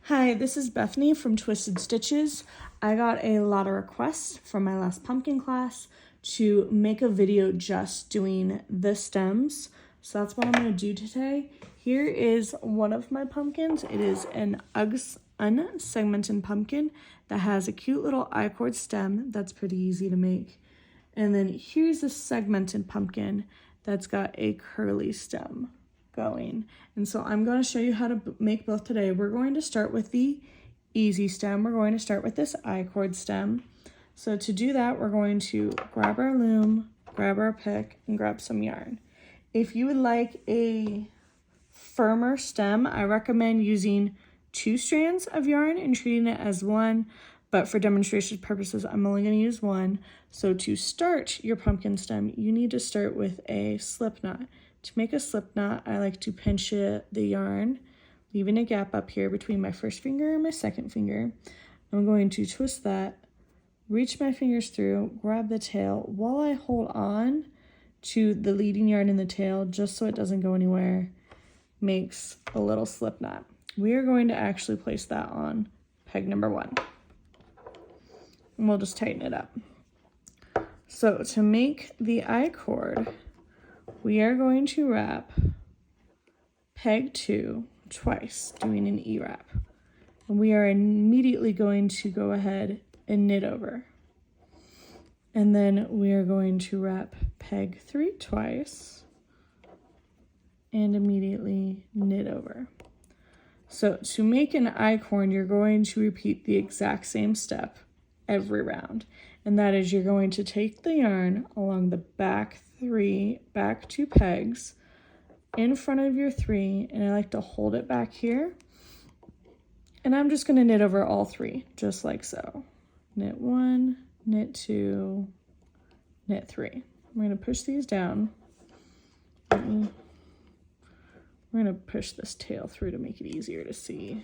Hi, this is Bethany from Twisted Stitches. I got a lot of requests from my last pumpkin class to make a video just doing the stems. So that's what I'm going to do today. Here is one of my pumpkins. It is an unsegmented pumpkin that has a cute little I-cord stem that's pretty easy to make. And then here's a segmented pumpkin that's got a curly stem going. And so I'm going to show you how to make both today. We're going to start with the easy stem. We're going to start with this I-cord stem. So to do that, we're going to grab our loom, grab our pick, and grab some yarn. If you would like a firmer stem, I recommend using 2 strands of yarn and treating it as one, but for demonstration purposes, I'm only going to use one. So to start your pumpkin stem, you need to start with a slip knot. To make a slip knot, I like to pinch the yarn, leaving a gap up here between my first finger and my second finger. I'm going to twist that, reach my fingers through, grab the tail while I hold on to the leading yarn in the tail just so it doesn't go anywhere. Makes a little slip knot. We are going to actually place that on peg number 1. And we'll just tighten it up. So to make the I-cord, we are going to wrap peg 2 twice, doing an E-wrap. And we are immediately going to go ahead and knit over. And then we are going to wrap peg 3 twice and immediately knit over. So to make an I-cord, you're going to repeat the exact same step every round. And that is, you're going to take the yarn along the back 2 pegs in front of your 3, and I like to hold it back here. And I'm just going to knit over all 3, just like so. Knit 1, knit 2, knit 3. I'm going to push these down. We're going to push this tail through to make it easier to see.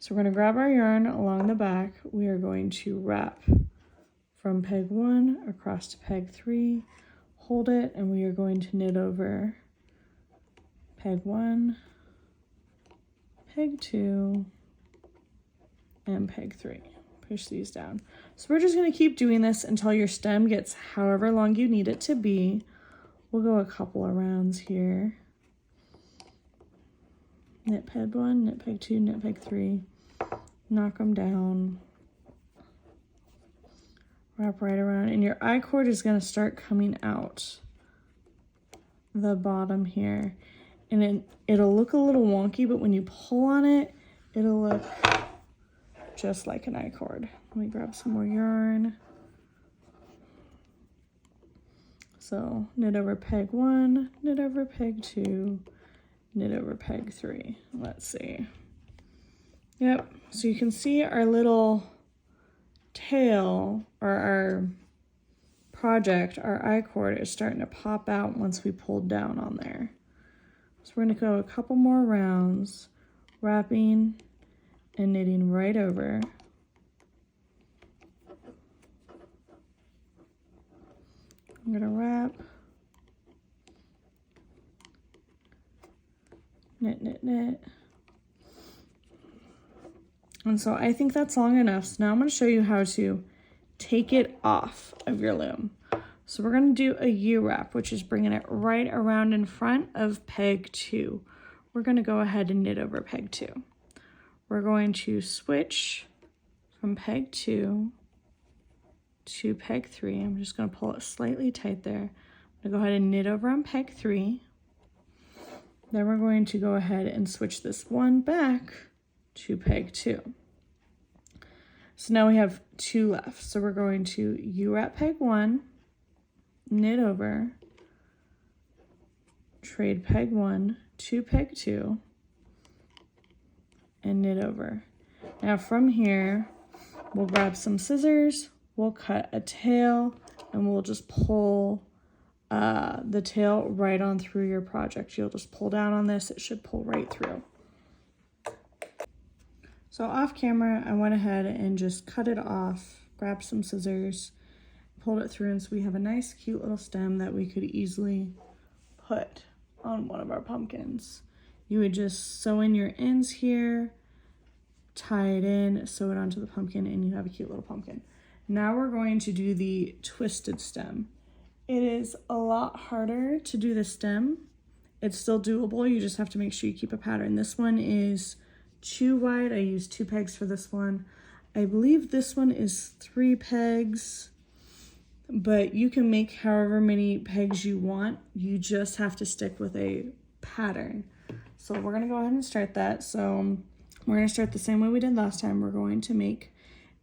So we're going to grab our yarn along the back. We are going to wrap from peg 1 across to peg 3, hold it, and we are going to knit over peg 1, peg 2, and peg 3. Push these down. So we're just going to keep doing this until your stem gets however long you need it to be. We'll go a couple of rounds here. Knit peg 1, knit peg 2, knit peg 3, knock them down, wrap right around, and your I-cord is going to start coming out the bottom here. And it'll look a little wonky, but when you pull on it, it'll look just like an I-cord. Let me grab some more yarn. So knit over peg 1, knit over peg 2, knit over peg 3. Let's see. Yep, so you can see our little tail, or our project, our I-cord is starting to pop out once we pulled down on there. So we're going to go a couple more rounds, wrapping and knitting right over. I'm going to wrap, knit, knit, knit. And so I think that's long enough. So now I'm going to show you how to take it off of your loom. So we're going to do a U-wrap, which is bringing it right around in front of peg 2. We're going to go ahead and knit over peg 2. We're going to switch from peg 2 to peg 3. I'm just going to pull it slightly tight there. I'm going to go ahead and knit over on peg 3. Then we're going to go ahead and switch this one back to peg 2. So now we have 2 left. So we're going to U-wrap peg 1, knit over, trade peg 1 to peg 2, and knit over. Now from here, we'll grab some scissors, we'll cut a tail, and we'll just pull the tail right on through your project. You'll just pull down on this, it should pull right through. So off camera, I went ahead and just cut it off, grabbed some scissors, pulled it through, and so we have a nice cute little stem that we could easily put on one of our pumpkins. you would just sew in your ends here, tie it in, sew it onto the pumpkin, and you have a cute little pumpkin. Now we're going to do the twisted stem. It is a lot harder to do the stem. It's still doable, you just have to make sure you keep a pattern. This one is 2 wide, I used 2 pegs for this one. I believe this one is 3 pegs, but you can make however many pegs you want. You just have to stick with a pattern. So we're gonna go ahead and start that. So we're gonna start the same way we did last time. We're going to make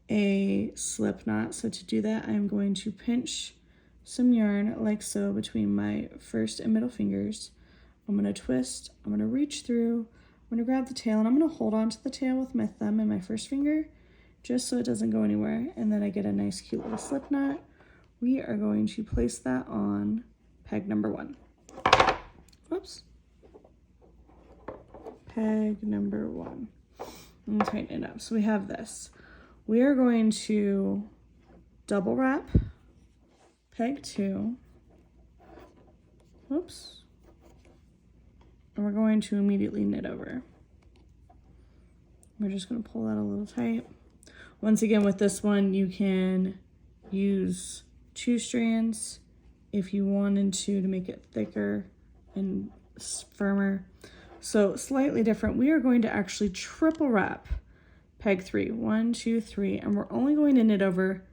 a slip knot. So to do that, I'm going to pinch some yarn like so between my first and middle fingers. I'm gonna twist, I'm gonna reach through, I'm gonna grab the tail, and I'm gonna hold on to the tail with my thumb and my first finger, just so it doesn't go anywhere. And then I get a nice cute little slip knot. We are going to place that on peg number 1. Whoops. Peg number 1. And tighten it up. So we have this. We are going to double wrap peg 2. Whoops. And we're going to immediately knit over. We're just going to pull that a little tight. Once again, with this one, you can use 2 strands if you wanted to make it thicker and firmer. So slightly different. We are going to actually triple wrap peg 3. 1, 2, 3, and we're only going to knit over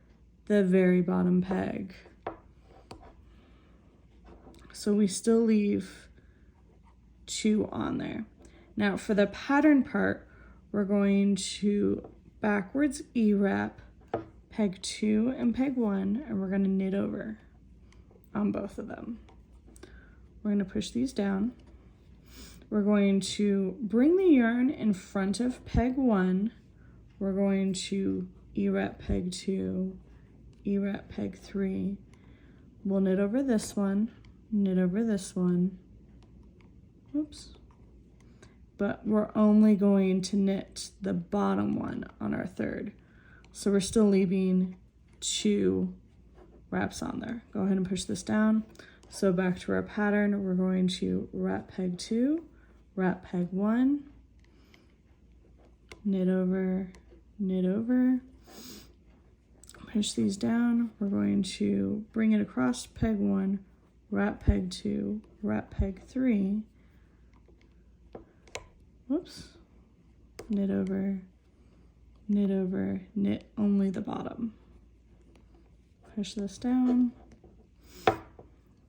the very bottom peg. So we still leave 2 on there. Now for the pattern part, we're going to backwards E-wrap peg 2 and peg 1, and we're going to knit over on both of them. We're going to push these down. We're going to bring the yarn in front of peg 1. We're going to E-wrap peg 2, E-wrap peg 3. We'll knit over this one, knit over this one. Oops. But we're only going to knit the bottom one on our third. So we're still leaving 2 wraps on there. Go ahead and push this down. So back to our pattern, we're going to wrap peg 2, wrap peg 1, knit over, push these down. We're going to bring it across peg 1, wrap peg 2, wrap peg 3, whoops, knit over, knit only the bottom. Push this down,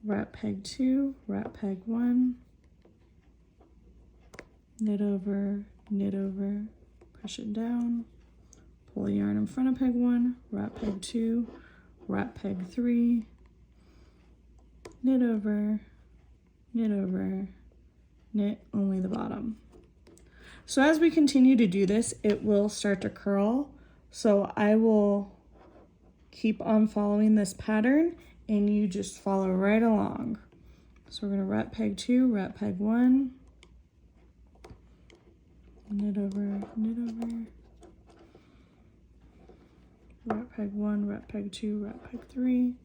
wrap peg 2, wrap peg 1, knit over, push it down, pull the yarn in front of peg 1, wrap peg 2, wrap peg 3, knit over, knit only the bottom. So as we continue to do this, it will start to curl. So I will keep on following this pattern and you just follow right along. So we're going to wrap peg 2, wrap peg 1, knit over, wrap peg 1, wrap peg 2, wrap peg 3,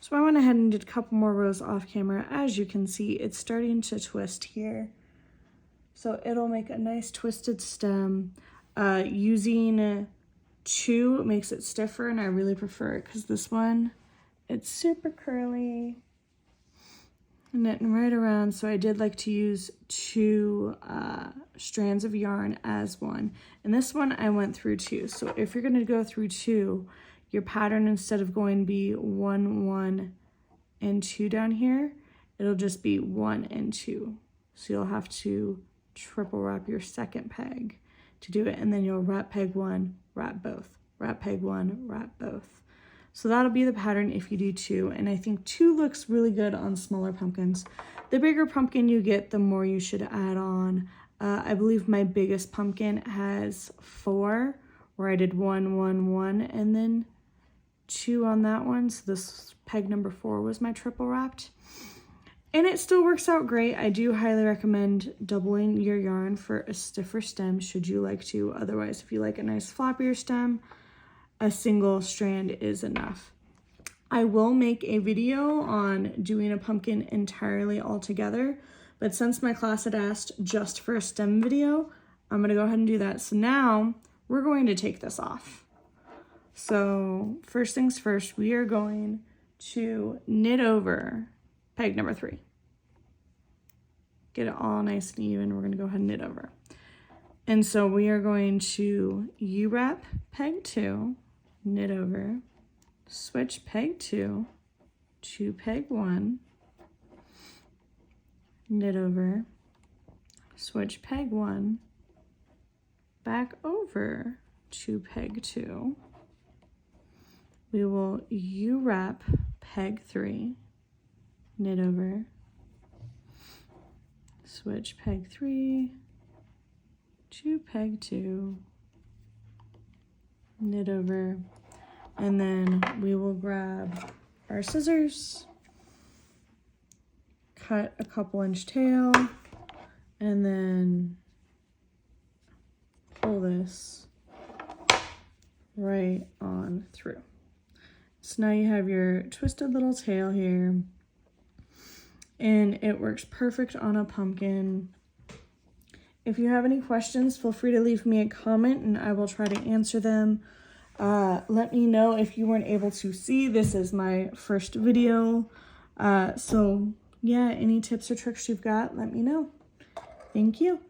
So I went ahead and did a couple more rows off camera. As you can see, it's starting to twist here. So it'll make a nice twisted stem. Using 2 makes it stiffer, and I really prefer it because this one, it's super curly. Knitting right around, so I did like to use 2 strands of yarn as one. And this one I went through 2. So if you're gonna go through 2, your pattern, instead of going be 1, 1, and 2 down here, it'll just be 1 and 2. So you'll have to triple wrap your second peg to do it, and then you'll wrap peg 1, wrap both, wrap peg 1, wrap both. So that'll be the pattern if you do 2, and I think 2 looks really good on smaller pumpkins. The bigger pumpkin you get, the more you should add on. I believe my biggest pumpkin has 4, where I did 1, 1, 1, and then 2 on that one. So this peg number 4 was my triple wrapped. And it still works out great. I do highly recommend doubling your yarn for a stiffer stem should you like to. Otherwise, if you like a nice floppier stem, a single strand is enough. I will make a video on doing a pumpkin entirely all together, but since my class had asked just for a stem video, I'm gonna go ahead and do that. So now we're going to take this off. So first things first, we are going to knit over peg number 3. Get it all nice and even. We're gonna go ahead and knit over. And so we are going to U-wrap peg 2, knit over, switch peg 2 to peg 1, knit over, switch peg 1, back over to peg 2. We will U-wrap peg 3, knit over, switch peg 3 to peg 2, knit over, and then we will grab our scissors, cut a couple inch tail, and then pull this right on through. So now you have your twisted little tail here, and it works perfect on a pumpkin. If you have any questions, feel free to leave me a comment and I will try to answer them. Let me know if you weren't able to see. This is my first video. So yeah, any tips or tricks you've got, let me know. Thank you.